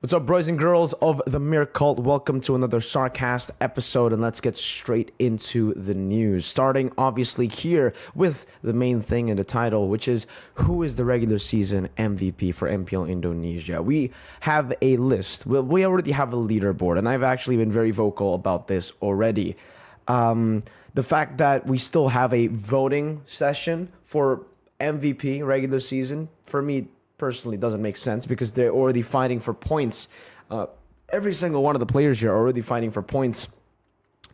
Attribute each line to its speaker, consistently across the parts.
Speaker 1: What's up, boys and girls of the Mirko? Welcome to another SarCast episode, and let's get straight into the news. Starting, obviously, here with the main thing in the title, which is who is the regular season MVP for MPL Indonesia? We have a list. We already have a leaderboard, and I've actually been very vocal about this already. The fact that we still have a voting session for MVP regular season, for me, personally doesn't make sense because they're already fighting for points. Every single one of the players here are already fighting for points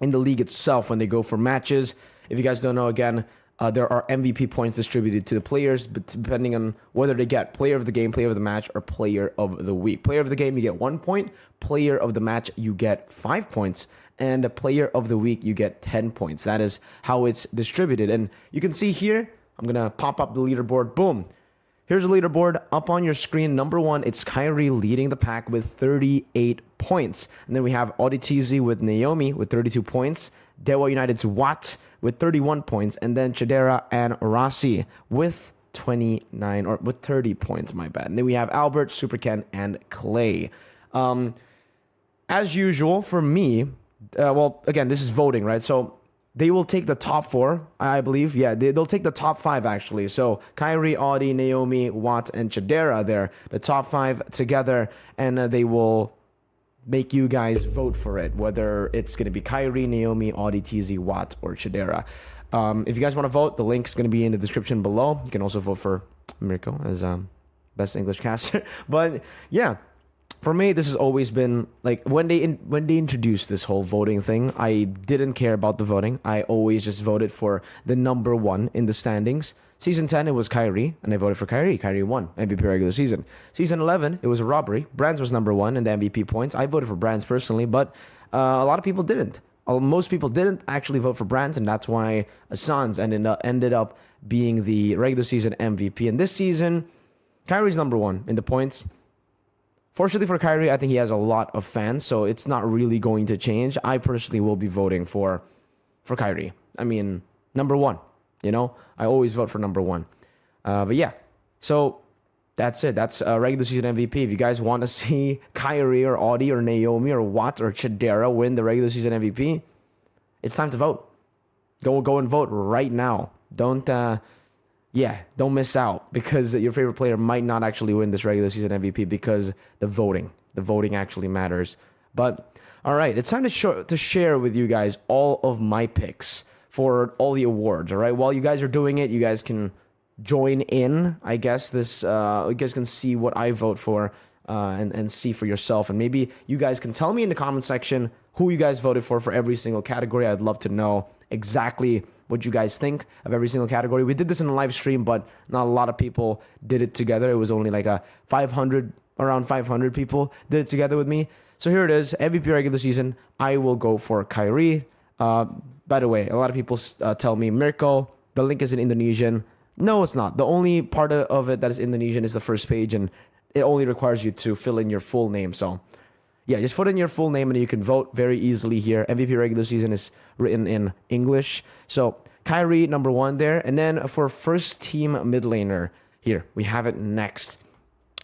Speaker 1: in the league itself when they go for matches. If you guys don't know, again, there are MVP points distributed to the players, but depending on whether they get player of the game, player of the match, or player of the week. Player of the game, you get 1 point. Player of the match, you get 5 points. And a player of the week, you get 10 points. That is how it's distributed. And you can see here, I'm going to pop up the leaderboard. Boom. Here's the leaderboard up on your screen. Number 1, it's Kyrie leading the pack with 38 points. And then we have Auditizi with Naomi with 32 points. Dewa United's Watt with 31 points. And then Chidera and Rossi with 30 points, my bad. And then we have Albert, Super Ken, and Clay. As usual, for me, well, again, this is voting, right? So they will take the top 4, I believe. Yeah, they'll take the top 5, actually. So Kyrie, Audi, Naomi, Watt, and Chidera there. The top 5 together. And they will make you guys vote for it. Whether it's going to be Kyrie, Naomi, Audi, TZ, Watt, or Chidera. If you guys want to vote, the link's going to be in the description below. You can also vote for Mirko as best English caster. But yeah. For me, this has always been, like, when they introduced this whole voting thing, I didn't care about the voting. I always just voted for the number 1 in the standings. Season 10, it was Kyrie, and I voted for Kyrie. Kyrie won MVP regular season. Season 11, it was a robbery. Brands was number 1 in the MVP points. I voted for Brands personally, but a lot of people didn't. Most people didn't actually vote for Brands, and that's why Assange ended up being the regular season MVP. And this season, Kyrie's number 1 in the points. Fortunately for Kyrie, I think he has a lot of fans, so it's not really going to change. I personally will be voting for Kyrie. I mean, number 1, you know? I always vote for number 1. But yeah, so that's it. That's regular season MVP. If you guys want to see Kyrie or Audi or Naomi or Watt or Chidera win the regular season MVP, it's time to vote. Go and vote right now. Don't miss out because your favorite player might not actually win this regular season MVP because the voting actually matters. But all right, it's time to share with you guys all of my picks for all the awards. All right, while you guys are doing it, you guys can join in. I guess you guys can see what I vote for and see for yourself, and maybe you guys can tell me in the comment section who you guys voted for every single category. I'd love to know exactly what you guys think of every single category. We did this in a live stream, but not a lot of people did it together. It was only like around 500 people did it together with me. So here it is, MVP regular season. I will go for Kyrie. By the way, a lot of people tell me, Mirko, the link is in Indonesian. No, it's not. The only part of it that is Indonesian is the first page, and it only requires you to fill in your full name. So yeah, just put in your full name and you can vote very easily here. MVP regular season is written in English. So Kyrie, number 1 there. And then for first team mid laner, here, we have it next.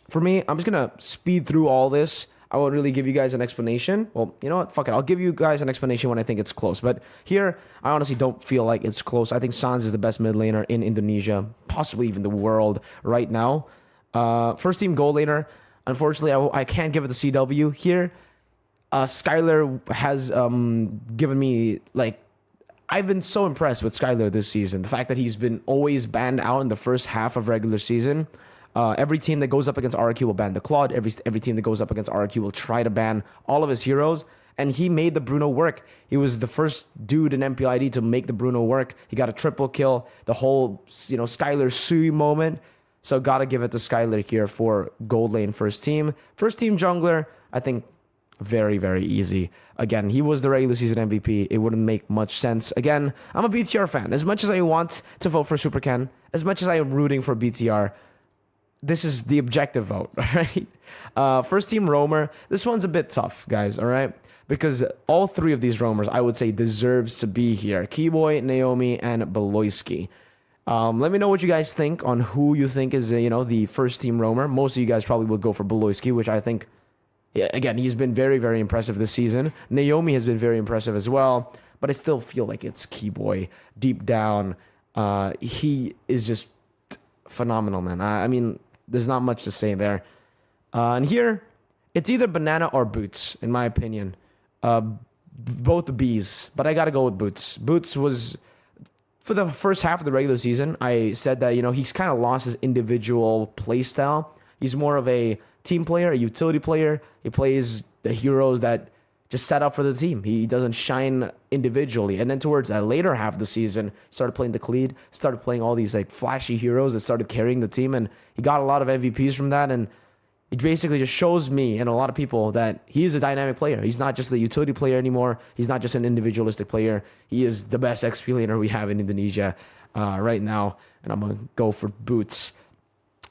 Speaker 1: For me, I'm just going to speed through all this. I won't really give you guys an explanation. Well, you know what? Fuck it. I'll give you guys an explanation when I think it's close. But here, I honestly don't feel like it's close. I think Sans is the best mid laner in Indonesia, possibly even the world right now. First team gold laner. Unfortunately, I can't give it the CW here. Skylar has given me, like, I've been so impressed with Skylar this season. The fact that he's been always banned out in the first half of regular season. Every team that goes up against RQ will ban the Claude. Every team that goes up against RQ will try to ban all of his heroes. And he made the Bruno work. He was the first dude in MPL ID to make the Bruno work. He got a triple kill. The whole, Skylar Sui moment. So gotta give it to Skylar here for gold lane first team. First team jungler, I think very, very easy. Again, he was the regular season MVP. It wouldn't make much sense. Again, I'm a BTR fan. As much as I want to vote for Super Ken, as much as I am rooting for BTR, this is the objective vote, all right? First team roamer. This one's a bit tough, guys, all right? Because all 3 of these roamers, I would say, deserves to be here. Keyboy, Naomi, and Beloyski. Let me know what you guys think on who you think is, the first team roamer. Most of you guys probably will go for Beloyski, which I think Yeah, again, he's been very, very impressive this season. Naomi has been very impressive as well, but I still feel like it's Keyboy deep down. He is just phenomenal, man. I mean, there's not much to say there. And here, it's either Banana or Boots, in my opinion. Both Bs, but I got to go with Boots. Boots was, for the first half of the regular season, I said that, he's kind of lost his individual play style. He's more of a team player, a utility player. He plays the heroes that just set up for the team. He doesn't shine individually. And then towards that later half of the season, started playing the Khalid, started playing all these like flashy heroes that started carrying the team, and he got a lot of MVPs from that. And it basically just shows me and a lot of people that he is a dynamic player. He's not just the utility player anymore. He's not just an individualistic player. He is the best XP laner we have in Indonesia right now. And I'm going to go for Boots.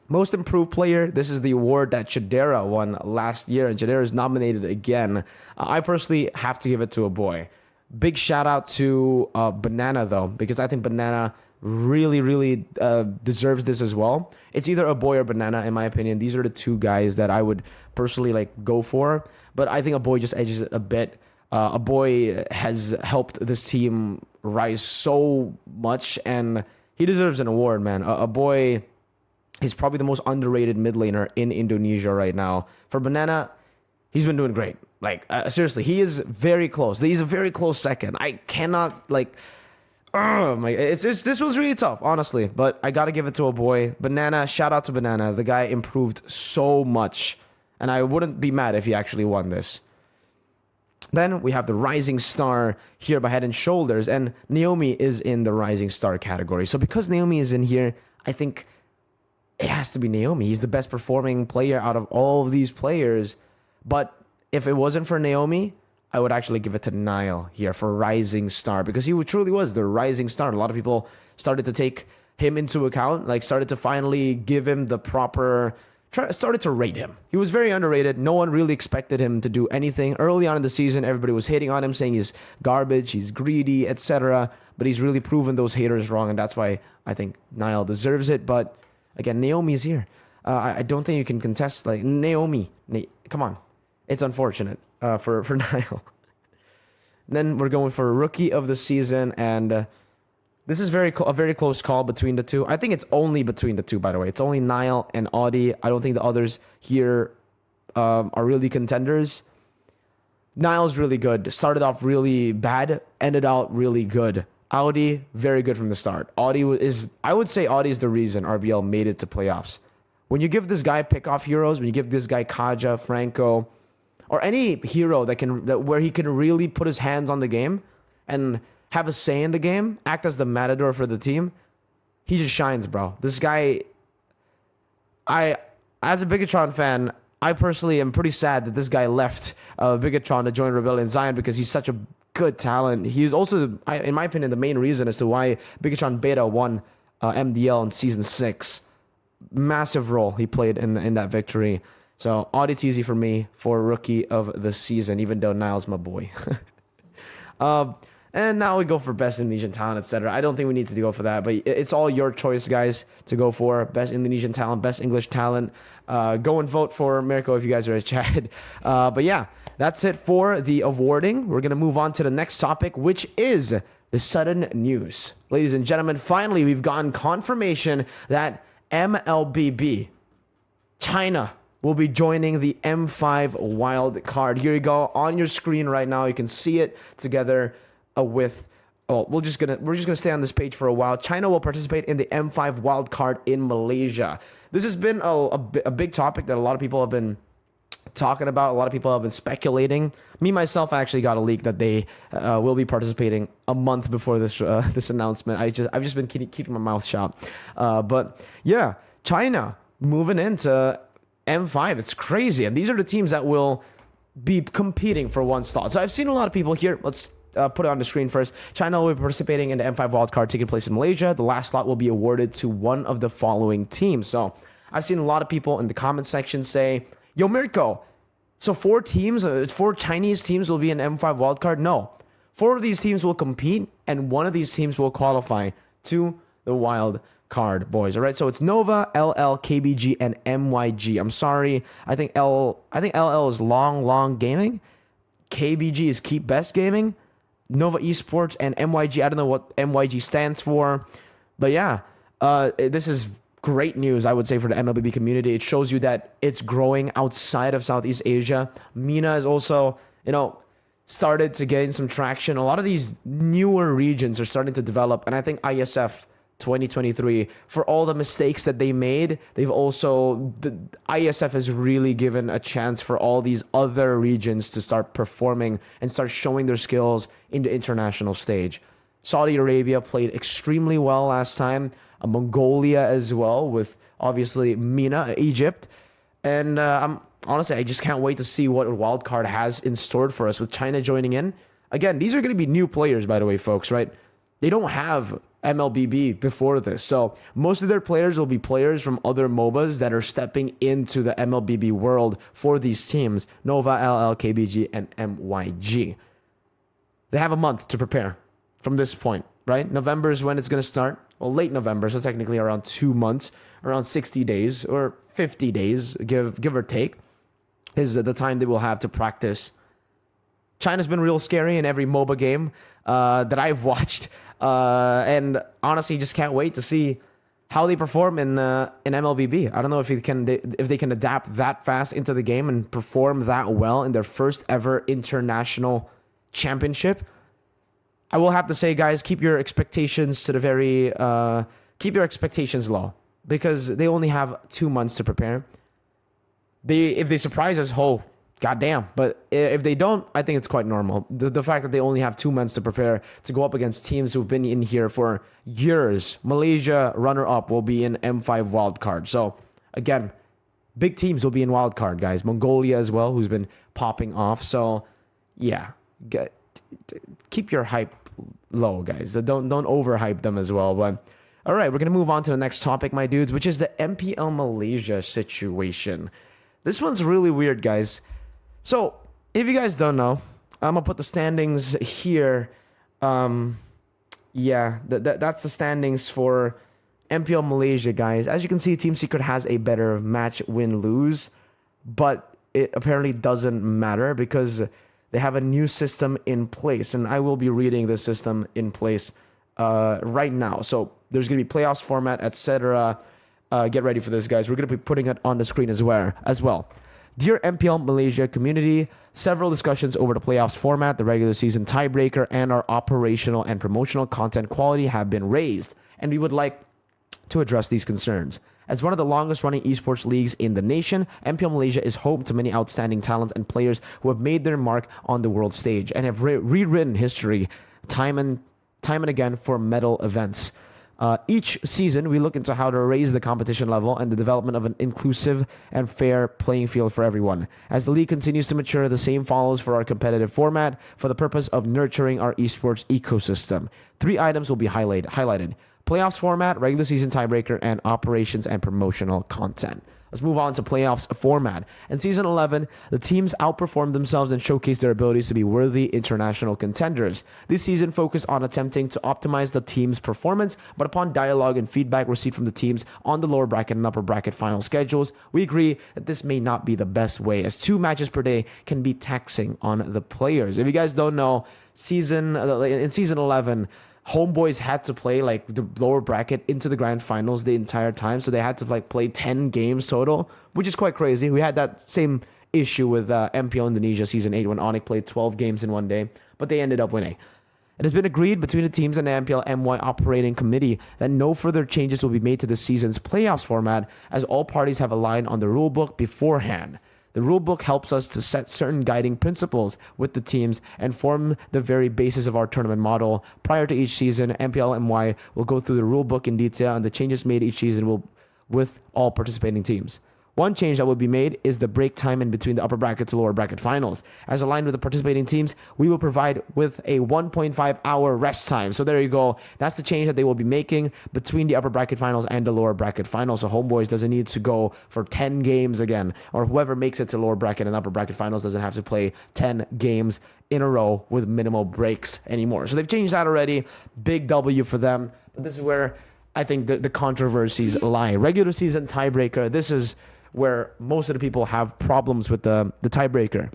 Speaker 1: Most improved player. This is the award that Chidera won last year, and Chidera is nominated again. I personally have to give it to a boy. Big shout out to Banana, though, because I think Banana really, really deserves this as well. It's either a boy or Banana, in my opinion. These are the two guys that I would personally go for, but I think a boy just edges it a bit. A boy has helped this team rise so much, and he deserves an award, man. A boy is probably the most underrated mid laner in Indonesia right now. For Banana, he's been doing great. Seriously, he is very close. He's a very close second. I cannot, oh my, this was really tough, honestly, but I gotta give it to a boy. Banana, shout out to Banana. The guy improved so much, and I wouldn't be mad if he actually won this. Then we have the Rising Star here by Head and Shoulders, and Naomi is in the Rising Star category. So because Naomi is in here, I think it has to be Naomi. He's the best performing player out of all of these players. But if it wasn't for Naomi, I would actually give it to Niall here for Rising Star, because he truly was the Rising Star. A lot of people started to take him into account, started to finally give him the proper, started to rate him. He was very underrated. No one really expected him to do anything. Early on in the season, everybody was hating on him, saying he's garbage, he's greedy, etc. But he's really proven those haters wrong, and that's why I think Niall deserves it. But again, Naomi's here. I don't think you can contest Naomi. Come on. It's unfortunate for Niall. Then we're going for Rookie of the Season, and this is a very close call between the two. I think it's only between the two, by the way. It's only Niall and Audi. I don't think the others here are really contenders. Niall's really good. Started off really bad, ended out really good. Audi, very good from the start. I would say Audi is the reason RBL made it to playoffs. When you give this guy pick-off heroes, when you give this guy Kaja, Franco, or any hero where he can really put his hands on the game and have a say in the game, act as the matador for the team, he just shines, bro. This guy, as a Bigatron fan, I personally am pretty sad that this guy left Bigatron to join Rebellion Zion, because he's such a good talent. He is also, in my opinion, the main reason as to why Bigatron Beta won MDL in Season 6. Massive role he played in that victory. So, audit's easy for me for Rookie of the Season, even though Niall's my boy. And now we go for Best Indonesian Talent, etc. I don't think we need to go for that, but it's all your choice, guys, to go for Best Indonesian Talent, Best English Talent. Go and vote for Mirko if you guys are a chat. But yeah, that's it for the awarding. We're going to move on to the next topic, which is the sudden news. Ladies and gentlemen, finally, we've gotten confirmation that MLBB China will be joining the M5 wild card. Here you go on your screen right now. You can see it together with. We're just gonna stay on this page for a while. China will participate in the M5 wild card in Malaysia. This has been a big topic that a lot of people have been talking about. A lot of people have been speculating. Me myself, I actually got a leak that they will be participating a month before this this announcement. I've just been keeping my mouth shut. But yeah, China moving into M5. It's crazy, and these are the teams that will be competing for one slot. So I've seen a lot of people here. Let's put it on the screen first. China will be participating in the M5 wildcard taking place in Malaysia. The last slot will be awarded to one of the following teams. So I've seen a lot of people in the comment section say, yo, Mirko, so 4 Chinese teams will be in M5 wildcard? No. 4 of these teams will compete, and one of these teams will qualify to the wild card, boys. All right, so it's Nova, LL, KBG, and MYG. I'm sorry. I think LL is long gaming. KBG is Keep Best Gaming. Nova Esports and MYG. I don't know what MYG stands for, but yeah, this is great news, I would say, for the MLBB community. It shows you that it's growing outside of Southeast Asia. MENA is also, started to gain some traction. A lot of these newer regions are starting to develop, and I think ISF 2023, for all the mistakes that they made, the ISF has really given a chance for all these other regions to start performing and start showing their skills in the international stage. Saudi Arabia played extremely well last time. Mongolia as well, with obviously MENA, Egypt. And honestly, I just can't wait to see what Wildcard has in store for us with China joining in. Again, these are going to be new players, by the way, folks, right? They don't have MLBB before this. So most of their players will be players from other MOBAs that are stepping into the MLBB world for these teams. Nova, LL, KBG, and MYG. They have a month to prepare from this point, right? November is when it's going to start. Well, late November, so technically around 2 months, around 60 days or 50 days, give or take, is the time they will have to practice. China's been real scary in every MOBA game that I've watched, and honestly, just can't wait to see how they perform in MLBB. I don't know if they can adapt that fast into the game and perform that well in their first ever international championship. I will have to say, guys, keep your expectations low, because they only have 2 months to prepare. If they surprise us, goddamn. But if they don't, I think it's quite normal. The fact that they only have 2 months to prepare to go up against teams who've been in here for years. Malaysia, runner-up, will be in M5 wildcard. So, again, big teams will be in wildcard, guys. Mongolia as well, who's been popping off. So, yeah, keep your hype low, guys. Don't overhype them as well. But all right, we're gonna move on to the next topic, my dudes, which is the MPL Malaysia situation. This one's really weird, guys. So if you guys don't know, I'm gonna put the standings here. Yeah, that's the standings for MPL Malaysia, guys. As you can see, Team Secret has a better match win-lose, but it apparently doesn't matter because they have a new system in place, and I will be reading the system in place right now. So there's going to be playoffs format, etc. Get ready for this, guys. We're going to be putting it on the screen as well. Dear MPL Malaysia community, several discussions over the playoffs format, the regular season tiebreaker, and our operational and promotional content quality have been raised, and we would like to address these concerns. As one of the longest-running esports leagues in the nation, MPL Malaysia is home to many outstanding talents and players who have made their mark on the world stage and have rewritten history time and again for medal events. Each season, we look into how to raise the competition level and the development of an inclusive and fair playing field for everyone. As the league continues to mature, the same follows for our competitive format for the purpose of nurturing our esports ecosystem. 3 items will be highlighted. Playoffs format, regular season tiebreaker, and operations and promotional content. Let's move on to playoffs format. In Season 11, the teams outperformed themselves and showcased their abilities to be worthy international contenders. This season focused on attempting to optimize the team's performance, but upon dialogue and feedback received from the teams on the lower bracket and upper bracket final schedules, we agree that this may not be the best way, as 2 matches per day can be taxing on the players. If you guys don't know, in Season 11, Homeboys had to play like the lower bracket into the grand finals the entire time, so they had to like play 10 games total, which is quite crazy. We had that same issue with MPL Indonesia Season 8 when Onyx played 12 games in one day, but they ended up winning. It has been agreed between the teams and the MPL MY operating committee that no further changes will be made to this season's playoffs format, as all parties have aligned on the rulebook beforehand. The rulebook helps us to set certain guiding principles with the teams and form the very basis of our tournament model. Prior to each season, MPL MY will go through the rulebook in detail, and the changes made each season with all participating teams. One change that will be made is the break time in between the upper bracket to lower bracket finals. As aligned with the participating teams, we will provide with a 1.5-hour rest time. So there you go. That's the change that they will be making between the upper bracket finals and the lower bracket finals. So Homeboys doesn't need to go for 10 games again, or whoever makes it to lower bracket and upper bracket finals doesn't have to play 10 games in a row with minimal breaks anymore. So they've changed that already. Big W for them. But this is where I think the controversies lie. Regular season tiebreaker, this is where most of the people have problems with the tiebreaker.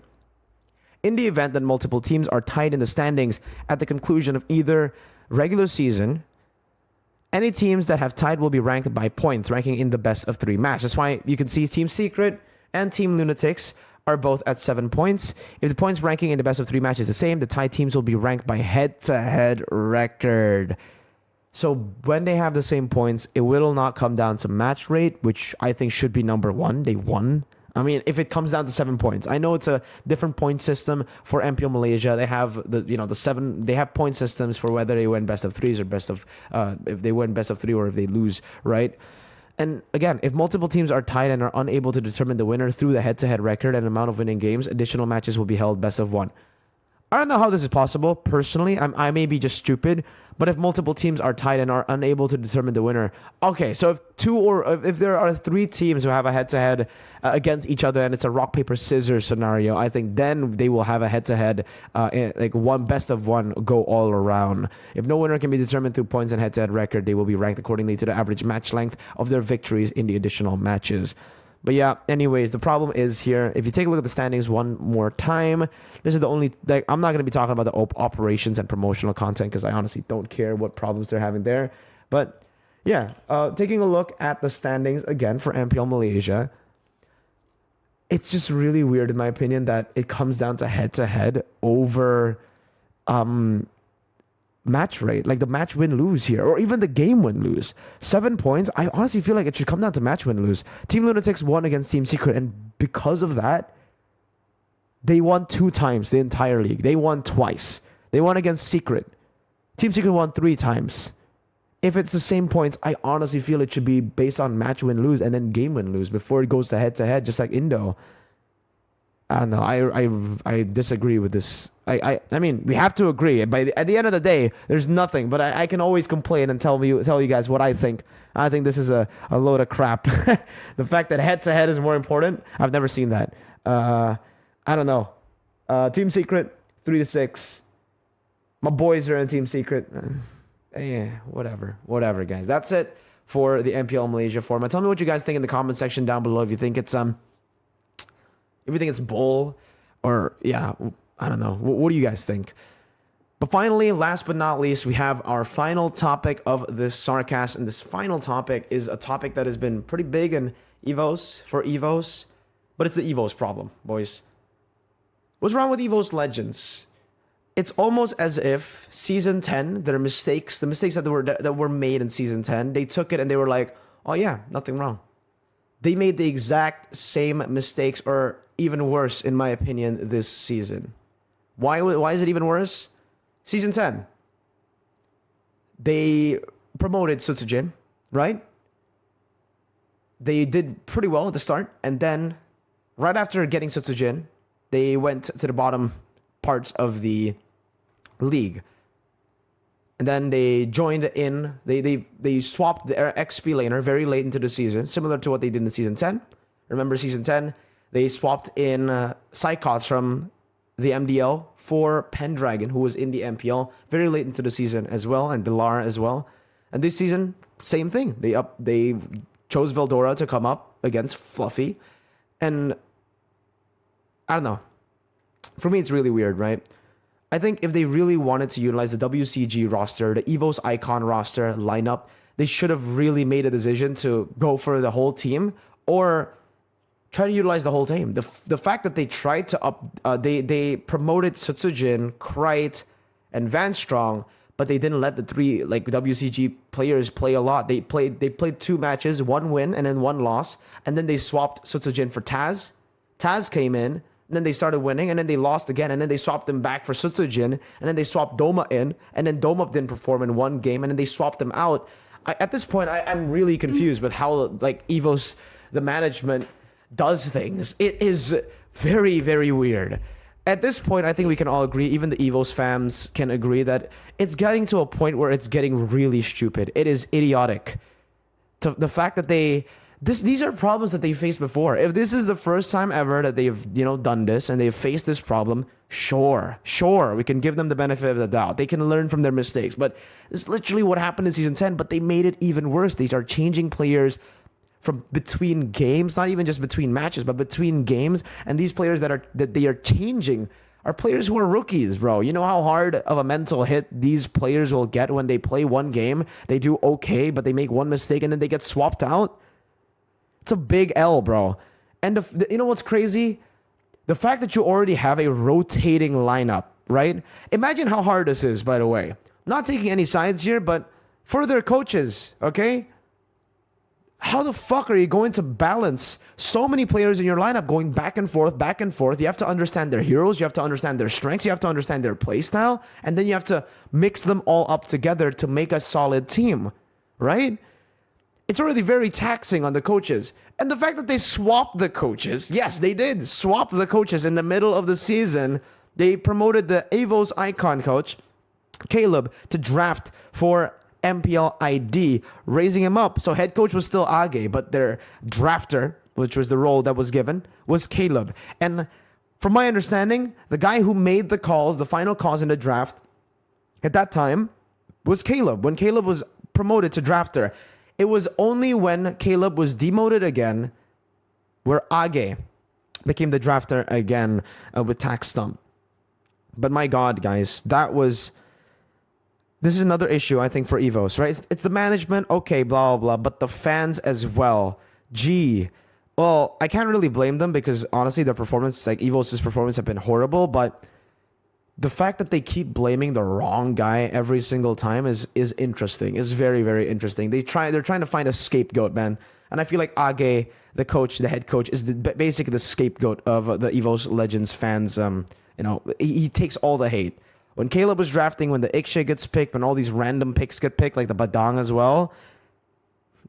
Speaker 1: In the event that multiple teams are tied in the standings at the conclusion of either regular season, any teams that have tied will be ranked by points, ranking in the best of 3 match. That's why you can see Team Secret and Team Lunatics are both at 7 points. If the points ranking in the best of 3 match is the same, the tied teams will be ranked by head-to-head record. So when they have the same points, it will not come down to match rate, which I think should be number 1. They won. I mean, if it comes down to 7 points, I know it's a different point system for MPL Malaysia. They have the 7. They have point systems for whether they win best of 3s or best of if they win best of 3 or if they lose, right? And again, if multiple teams are tied and are unable to determine the winner through the head-to-head record and amount of winning games, additional matches will be held best of 1. I don't know how this is possible. Personally, I may be just stupid, but if multiple teams are tied and are unable to determine the winner, okay. So if there are 3 teams who have a head-to-head against each other and it's a rock paper scissors scenario, I think then they will have a head-to-head like one best of 1 go all around. If no winner can be determined through points and head-to-head record, they will be ranked accordingly to the average match length of their victories in the additional matches. But yeah, anyways, the problem is here. If you take a look at the standings one more time, this is the only, like, I'm not going to be talking about the operations and promotional content because I honestly don't care what problems they're having there. But yeah, taking a look at the standings again for MPL Malaysia, it's just really weird in my opinion that it comes down to head-to-head over match rate, like the match win-lose here, or even the game win-lose. 7 points, I honestly feel like it should come down to match win-lose. Team Lunatics won against Team Secret, and because of that, they won 2 times the entire league. They won twice. They won against Secret. Team Secret won 3 times. If it's the same points, I honestly feel it should be based on match win-lose and then game win-lose before it goes to head-to-head, just like Indo. I don't know. I disagree with this. I mean, we have to agree. At the end of the day, there's nothing. But I can always complain and tell you guys what I think. I think this is a load of crap. The fact that head-to-head is more important, I've never seen that. I don't know. Team Secret, 3-6. My boys are in Team Secret. Yeah, whatever, guys. That's it for the MPL Malaysia format. Tell me what you guys think in the comment section down below. If you think it's bull, or yeah, I don't know. What do you guys think? But finally, last but not least, we have our final topic of this SarCast, and this final topic is a topic that has been pretty big in EVOS, but it's the EVOS problem, boys. What's wrong with EVOS Legends? It's almost as if Season 10, the mistakes that were made in Season 10, they took it and they were like, oh yeah, nothing wrong. They made the exact same mistakes, or even worse, in my opinion, this season. Why is it even worse? Season 10. They promoted Sutsujin, right? They did pretty well at the start, and then right after getting Sutsujin, they went to the bottom parts of the league. And then they joined in, they swapped their XP laner very late into the season, similar to what they did in Season 10. Remember Season 10? They swapped in SarCast from the MDL for Pendragon, who was in the MPL very late into the season as well, and Delara as well. And this season, same thing. They chose Veldora to come up against Fluffy. And I don't know. For me, it's really weird, right? I think if they really wanted to utilize the WCG roster, the EVOS Icon roster lineup, they should have really made a decision to go for the whole team or try to utilize the whole team. The fact that they tried to they promoted Sutsujin, Krite, and Van Strong, but they didn't let the 3 WCG players play a lot. They played 2 matches, 1 win and then 1 loss, and then they swapped Sutsujin for Taz. Taz came in, and then they started winning, and then they lost again, and then they swapped them back for Sutsujin, and then they swapped Doma in, and then Doma didn't perform in 1 game, and then they swapped them out. At this point, I'm really confused with how EVOS, the management, does things. It is very, very weird. At this point, I think we can all agree, even the EVOS fans can agree, that it's getting to a point where it's getting really stupid. It is idiotic. The fact that they These are problems that they faced before. If this is the first time ever that they've, done this and they've faced this problem, sure, we can give them the benefit of the doubt. They can learn from their mistakes. But it's literally what happened in season 10, but they made it even worse. They are changing players from between games, not even just between matches, but between games. And these players that they are changing are players who are rookies, bro. You know how hard of a mental hit these players will get when they play one game, they do okay, but they make one mistake and then they get swapped out? It's a big L, bro. And you know what's crazy? The fact that you already have a rotating lineup, right? Imagine how hard this is, by the way. Not taking any sides here, but for their coaches, okay? How the fuck are you going to balance so many players in your lineup going back and forth, back and forth? You have to understand their heroes. You have to understand their strengths. You have to understand their play style. And then you have to mix them all up together to make a solid team, right? It's already very taxing on the coaches. And the fact that they swapped the coaches, yes, they did swap the coaches in the middle of the season. They promoted the EVOS icon coach, Caleb, to draft for MPL ID, raising him up. So head coach was still Age, but their drafter, which was the role that was given, was Caleb. And from my understanding, the guy who made the calls, the final calls in the draft at that time was Caleb. When Caleb was promoted to drafter, it was only when Caleb was demoted again where Age became the drafter again with Tax Stump. But my God, guys, this is another issue, I think, for EVOS, right? It's the management, okay, blah, blah, blah, but the fans as well. Gee, well, I can't really blame them because, honestly, their performance, like EVOS' performance, have been horrible, but the fact that they keep blaming the wrong guy every single time is interesting. Is very, very interesting. They're trying to find a scapegoat, man. And I feel like Age, the coach, the head coach, is basically the scapegoat of the EVOS Legends fans. He takes all the hate. When Caleb was drafting, when the Ikshe gets picked, when all these random picks get picked, like the Badang as well,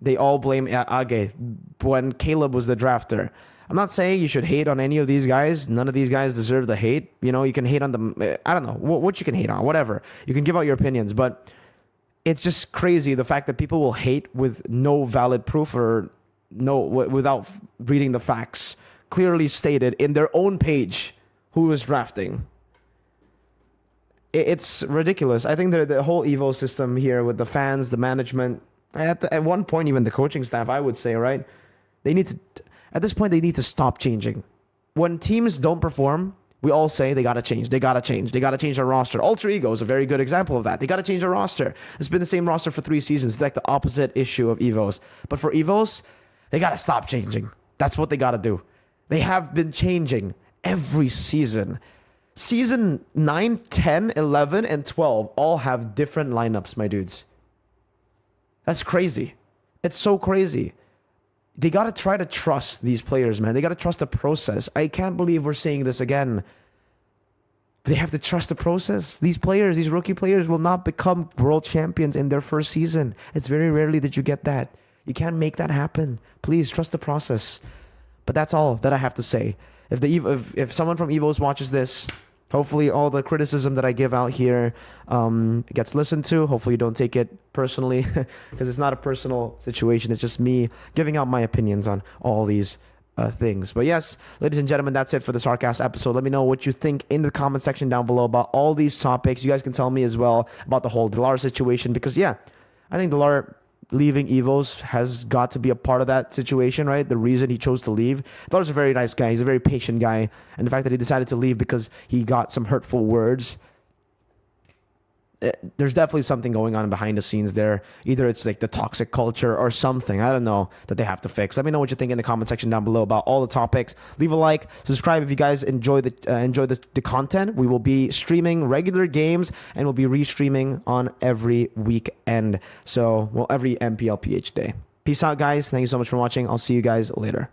Speaker 1: they all blame Age when Caleb was the drafter. I'm not saying you should hate on any of these guys. None of these guys deserve the hate. You can hate on them. I don't know what you can hate on, whatever. You can give out your opinions, but it's just crazy the fact that people will hate with no valid proof or without reading the facts clearly stated in their own page who is drafting. It's ridiculous. I think the whole Evo system here with the fans, the management, at one point even the coaching staff, I would say, right? At this point, they need to stop changing. When teams don't perform, we all say they got to change. They got to change. They got to change their roster. Alter Ego is a very good example of that. They got to change their roster. It's been the same roster for 3 seasons. It's like the opposite issue of EVOS. But for EVOS, they got to stop changing. That's what they got to do. They have been changing every season. Season 9, 10, 11, and 12 all have different lineups, my dudes. That's crazy. It's so crazy. They got to try to trust these players, man. They got to trust the process. I can't believe we're saying this again. They have to trust the process. These players, these rookie players will not become world champions in their first season. It's very rarely that you get that. You can't make that happen. Please trust the process. But that's all that I have to say. If someone from EVOS watches this, hopefully all the criticism that I give out here gets listened to. Hopefully you don't take it personally because it's not a personal situation. It's just me giving out my opinions on all these things. But yes, ladies and gentlemen, that's it for the SarCast episode. Let me know what you think in the comment section down below about all these topics. You guys can tell me as well about the whole Delar situation because, yeah, I think Delar leaving EVOS has got to be a part of that situation, right? The reason he chose to leave. Delar's a very nice guy. He's a very patient guy. And the fact that he decided to leave because he got some hurtful words, there's definitely something going on behind the scenes there. Either it's like the toxic culture or something, I don't know, that they have to fix. Let me know what you think in the comment section down below about all the topics. Leave a like, subscribe if you guys enjoy the content. We will be streaming regular games and we'll be restreaming on every weekend. So, every MPL PH day. Peace out, guys. Thank you so much for watching. I'll see you guys later.